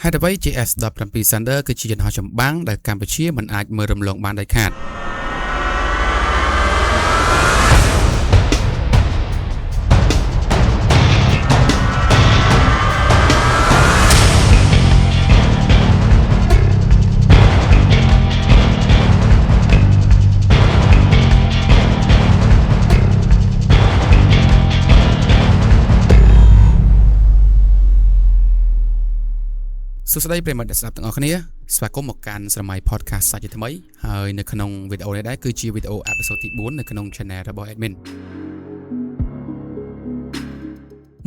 ហេតុអ្វី JF-17 Thunder គឺជាយន្តហោះចម្បាំងដែលកម្ពុជាមិនអាចមើលរំលងបានដាច់ខាតសួស្តីប្រិយមិត្តអ្នកស្ដាប់ទាំងអស់គ្នាស្វាគមន៍មកកាន់ស្រមៃ podcast សាច់ថ្មីហើយនៅក្នុងវីដេអូនេះដែរគឺជាវីដេអូ episode ទី4នៅក្នុង channel របស់ admin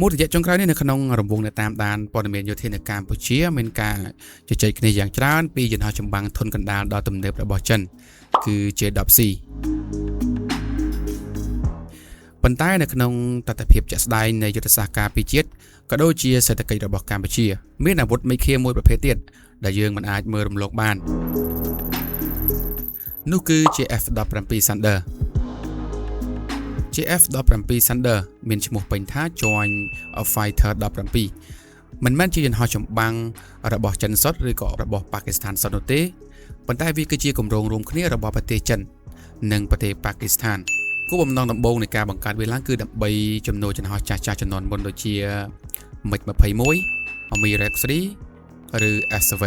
មួយរយៈចុងក្រោយនេះនៅក្នុងរង្វង់នៃតាមដានព័ត៌មានយោធានៅកម្ពុជាមានការជជែកគ្នាយ៉ាងច្រើនពីយន្តហោះចម្បាំងធុនកណ្ដាលដ៏ទំនើបរបស់ចិនគឺ J-10C ប៉ុន្តែនៅក្នុងទស្សនវិជ្ជាជាក់ស្ដែងនៃយុទ្ធសាស្ត្រការពារជាតិក៏ដូចជាសេដ្ឋកិច្ចរបស់កម្ពុជាមានអាវុធមេឃាមួយប្រភេទទៀតដែលយើងមិនអាចមើលរំលងបាននោះគឺ JF-17 Thunder JF-17 Thunder មានឈ្មោះពេញថា Joint Fighter 17មិនមែនជាយន្តហោះចម្បាំងរបស់ចិនសុទ្ធឬក៏របស់ប៉ាគីស្ថានសុទ្ធនោះទេប៉ុន្តែវាគឺជាគម្រោងរួមគ្នារបស់ប្រទេសចិននិងប្រទេសប៉ាគីស្ថានគោលបំណងដំបូងនៃការបង្កើតវាឡើងគឺដើម្បីជំនួយយន្តហោះចាស់ៗជំនាន់មុនដូចជា MiG-21, Mirage 3 ឬ S7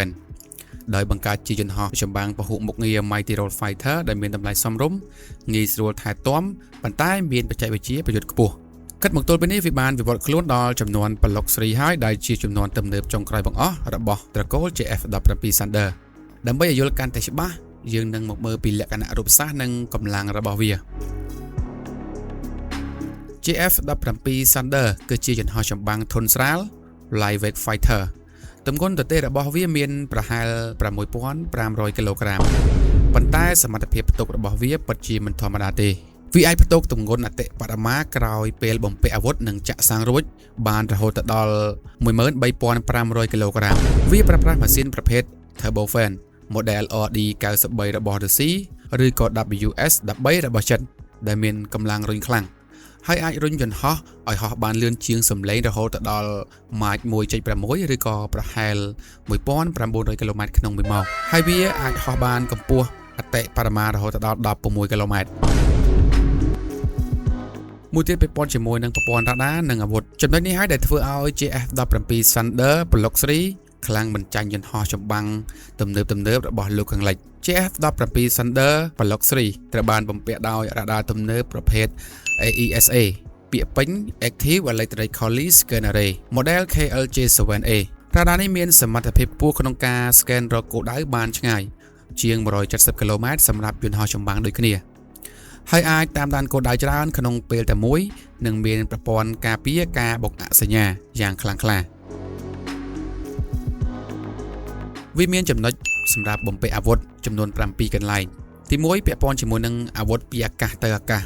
ដោយបង្កើតជាយន្តហោះចម្បាំងពហុមុខងារ Mighty Roll Fighter ដែលមានតម្លៃសមរម្យងាយស្រួលថែទាំប៉ុន្តែមានបច្ចេកវិទ្យាប្រយុទ្ធខ្ពស់គិតមកទល់ពេលនេះវាបានវិវត្តខ្លួនដល់ចំនួនប្លុក3ហើយដែលជាចំនួនទំនើបចុងក្រោយបង្អស់របស់ត្រកូល JF-17 Thunder ដើម្បីឲ្យយល់កាន់តែច្បាស់យើងនឹងមកមើលពីលក្ខណៈរូបសាស្ត្រនិងកម្លាំងរបស់វាJF-17 Thunder គឺជាយន្តហោះចម្បាំងធុនស្រាល Lightweight Fighter ទម្ងន់ទទេរបស់វាមានប្រហែល 6,500 គីឡូក្រាមប៉ុន្តែសមត្ថភាពផ្ទុករបស់វាពិតជាមិនធម្មតាទេវាអាចផ្ទុកទម្ងន់អតិបរមាក្រោយពេលបំពាក់អាវុធនិងចាក់សាំងរួចបានរហូតដល់ 13,500 គីឡូក្រាមវាប្រើប្រាស់ម៉ាស៊ីនប្រភេទ Turbofan model RD93 របស់រុស្ស៊ីឬក៏ WS13 របស់ចិនដែលមានកម្លាំងរុញខ្លាំងហើយអាចរុញយន្តហោះឲ្យហោះបានលឿនជាងសំឡេងរហូតដល់ Mach 1.6 ឬក៏ប្រហែល 1,900 គីឡូម៉ែត្រក្នុង1ម៉ោងហើយវាអាចហោះបានកម្ពស់អតិបរមារហូតដល់ 16 គីឡូម៉ែត្រមួយទៀតពាក់ព័ន្ធជាមួយនឹងប្រព័ន្ធរ៉ាដានិងអាវុធចំណុចនេះហើយដែលធ្វើឲ្យ JF-17 Thunder ប្លុក3ខ្លាំងបញ្ចាញ់យន្តហោះចម្បាំងទំនើបរបស់លោកខាងលិច JF-17 Thunder ប្លុក3ត្រូវបានបំពាក់ដោយរ៉ាដាទំនើបប្រភេទ AESA ពាក្យពេញ Active Electrically Scan Array Model KLJ7A រ៉ាដានេះមានសមត្ថភាពខ្ពស់ក្នុងការ scan រកគោលដៅបានឆ្ងាយជាង 170 គីឡូម៉ែត្រសម្រាប់យន្តហោះចម្បាំងដូចគ្នាហើយអាចតាមដានគោលដៅច្រើនក្នុងពេលតែមួយនិងមានប្រព័ន្ធការពារការបុកអសញ្ញាយ៉ាងខ្លាំងក្លាវាមានចំណុចសម្រាប់បំពាក់អាវុធចំនួន 7 កន្លែងទី1ពាក់ព័ន្ធជាមួយនឹងអាវុធពីអាកាសទៅអាកាស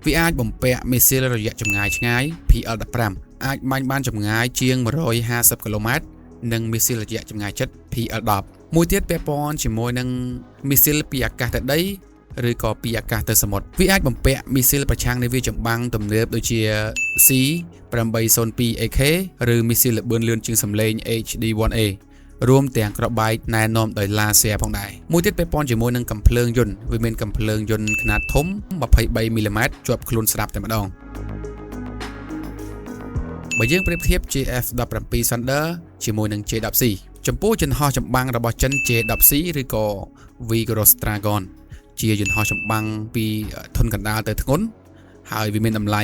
វាអាចបំពាក់មីស៊ីលរយៈចម្ងាយឆ្ងាយ PL-15 អាចបាញ់បានចម្ងាយជាង 150 គីឡូម៉ែត្រនិងមីស៊ីលរយៈចម្ងាយជិត PL-10 មួយទៀតពាក់ព័ន្ធជាមួយនឹងមីស៊ីលពីអាកាសទៅដីឬក៏ពីអាកាសទៅសមុទ្រវាអាចបំពាក់មីស៊ីលប្រឆាំងនៃវាចម្បាំងទំនើបដូចជា C802AK ឬមីស៊ីលល្បឿនលឿនជាងសំឡេង HD-1A រួមទាំងក្របបែកណែនាំដោយឡាស៊ែផងដែរមួយទៀតពាក់ព័ន្ធជាមួយនឹងកាំភ្លើងយន្តវាមានកាំភ្លើងយន្តខ្នាតធំ 23 មីលីម៉ែត្រជាប់ខ្លួនស្រាប់តែម្ដងបើយើងប្រៀបធៀប JF-17 Thunder ជាមួយនឹង J-10C ចំពោះយន្តហោះចម្បាំងរបស់ចិន J-10C ឬក៏ Vigorous Dragon ជាយន្តហោះចម្បាំងពីធុនកណ្ដាលទៅធ្ងន់ហើយវាមានតម្លៃ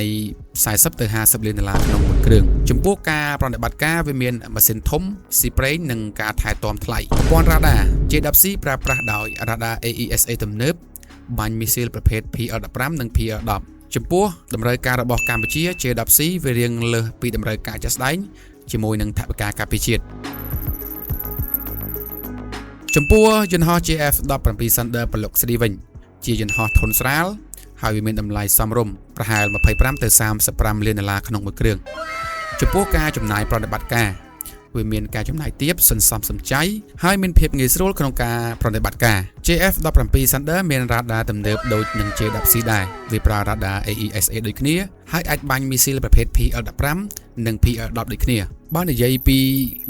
40 ទៅ 50 លានដុល្លារក្នុងមួយគ្រឿងចំពោះការប្រតិបត្តិការវាមានម៉ាស៊ីនធំស៊ីប្រេងនិងការថែទាំថ្លៃប្រព័ន្ធរ៉ាដា J-10C ប្រើប្រាស់ដោយរ៉ាដា AESA ទំនើបបាញ់មីស៊ីលប្រភេទ PL-15 និង PL-10 ចំពោះតម្រូវការរបស់កម្ពុជា J-10C វារៀងលើសពីតម្រូវការជាក់ស្ដែងជាមួយនឹងថវិកាការពារជាតិចំពោះយន្តហោះ JF-17 Thunder ប្លុក3វិញជាយន្តហោះធុនស្រាលហើយវាមានតម្លៃសមរម្យប្រហែល 25 ទៅ 35 លានដុល្លារក្នុងមួយគ្រឿងចំពោះការចំណាយប្រតិបត្តិការវាមានការចំណាយទាបសន្សំសំចៃហើយមានភាពងាយស្រួលក្នុងការប្រតិបត្តិការ JF-17 Thunder មានរ៉ាដាទំនើបដូចនឹង J-10C ដែរវាប្រើរ៉ាដា AESA ដូចគ្នាហើយអាចបាញ់មីស៊ីលប្រភេទ PL-15 និង PL-10 ដូចគ្នា បាននិយាយពី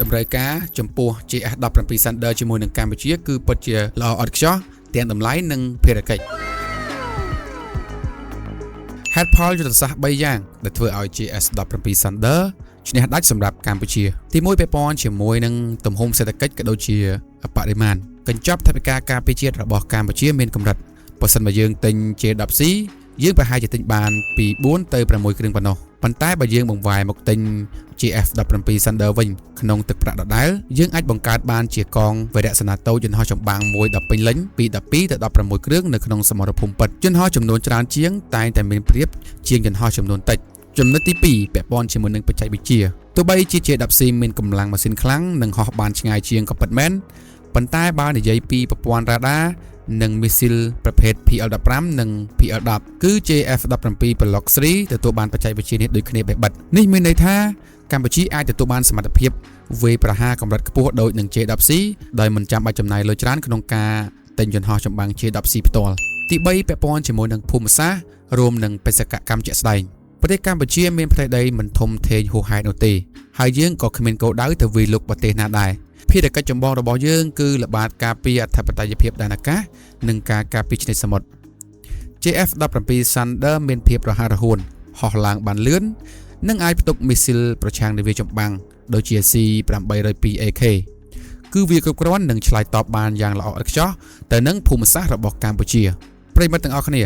តម្រូវការចំពោះ JF-17 Thunder ជាមួយនឹងកម្ពុជាគឺពិតជាល្អឥតខ្ចោះទាំងតម្លៃនិងភារកិច្ចហេតុផលយុទ្ធសាស្ត្រ3យ៉ាងដែលធ្វើឲ្យ JS-17 Thunder ឈ្នះដាច់សម្រាប់កម្ពុជាទី1ពាក់ព័ន្ធជាមួយនឹងទំហំសេដ្ឋកិច្ចក៏ដូចជាបរិមាណកញ្ចប់ថវិកាការពារជាតិរបស់កម្ពុជាមានកម្រិតបើសិនបើយើងទិញ J10C យើងប្រហែលជាទិញបានពី4ទៅ6គ្រឿងប៉ុណ្ណោះប៉ុន្តែបើយើងបង្វែរមកទិញ JF-17 Thunder វិញក្នុងទឹកប្រាក់ដដែលយើងអាចបង្កើតបានជាកងវីរៈសេនាតូចយន្តហោះចម្បាំងមួយដល់ពេញលេញពី12ទៅ16គ្រឿងនៅក្នុងសមរភូមិពិតយន្តហោះចំនួនច្រើនជាងតែងតែមានប្រៀបជាងយន្តហោះចំនួនតិចចំណុចទី2ពាក់ព័ន្ធជាមួយនឹងបច្ចេកវិទ្យាទោះបីជា J10C មានកម្លាំងម៉ាស៊ីនខ្លាំងនិងហោះបានឆ្ងាយជាងក៏ពិតមែនប៉ុន្តែបើនិយាយពីប្រព័ន្ធរ៉ាដានិងមីស៊ីលប្រភេទ PL-15 និង PL-10 គឺ JF-17 Block 3ទទួលបានបច្ចេកវិទ្យានេះដូចគ្នាបេះបិទនេះមានន័យថាកម្ពុជាអាចទទួលបានសមត្ថភាពវាយប្រហារកម្រិតខ្ពស់ដូចនឹង J10C ដោយមិនចាំបាច់ចំណាយលុយច្រើនក្នុងការទិញយន្តហោះចម្បាំង J10C ផ្ទាល់ទី3ពាក់ព័ន្ធជាមួយនឹងភូមិសាស្ត្ររួមនឹងបេសកកម្មជាក់ស្ដែងប្រទេសកម្ពុជាមានផ្ទៃដីមិនធំធេងហួសហេតុនោះទេហើយយើងក៏គ្មានគោលដៅទៅវាយលុកប្រទេសណាដែរភារកិច្ចចម្បងរបស់យើងគឺល្បាតការពារអធិបតេយ្យភាពដែនអាកាសនិងការការពារឆ្នេរសមុទ្រ JF-17 Thunder មានភាពរហ័សរហួនហោះឡើងបានលឿននិងអាចផ្ទុកមីស៊ីលប្រឆាំងនាវាចម្បាំងដូចជា C-802AK គឺវាគ្រប់គ្រាន់នឹងឆ្លើយតបបានយ៉ាងល្អឥតខ្ចោះទៅនឹងភូមិសាស្ត្ររបស់កម្ពុជាប្រិយមិត្តទាំងអស់គ្នា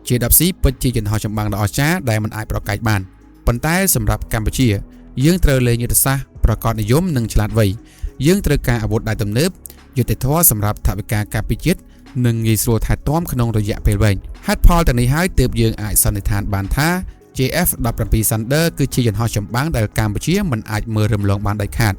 J10C ពិតជាយន្តហោះចម្បាំងដ៏អស្ចារ្យដែលមិនអាចប្រកែកបានប៉ុន្តែសម្រាប់កម្ពុជាយើងត្រូវលេងយុទ្ធសាស្ត្រប្រកបនិយមនិងឆ្លាតវៃយើងត្រូវការអាវុធដៃទំនើបយុទ្ធធម៌សម្រាប់ថវិកាការពារជាតិនិងងាយស្រួលថែទាំក្នុងរយៈពេលវែងហេតុផលទាំងនេះហើយទើបយើងអាចសន្និដ្ឋានបានថា JF-17 Thunder គឺជាយន្តហោះចម្បាំងដែលកម្ពុជាមិនអាចមើលរំលងបានដាច់ខាត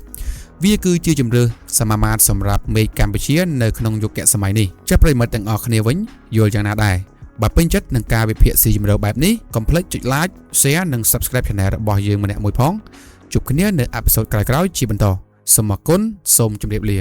វាគឺជាជម្រើសសមាមាត្រសម្រាប់មេឃកម្ពុជានៅក្នុងយុគសម័យនេះចាស់ប្រិយមិត្តទាំងអស់គ្នាវិញយល់យ៉ាងណាដែរបើពេញចិត្តនឹងការវិភាគស៊ីជម្រៅបែបនេះកុំភ្លេចចុច like share និង subscribe Channel របស់យើងម្នាក់មួយផងជួបគ្នានៅអេពីសូតក្រោយៗជាបន្តសូមអរគុណសូមជម្រាបលា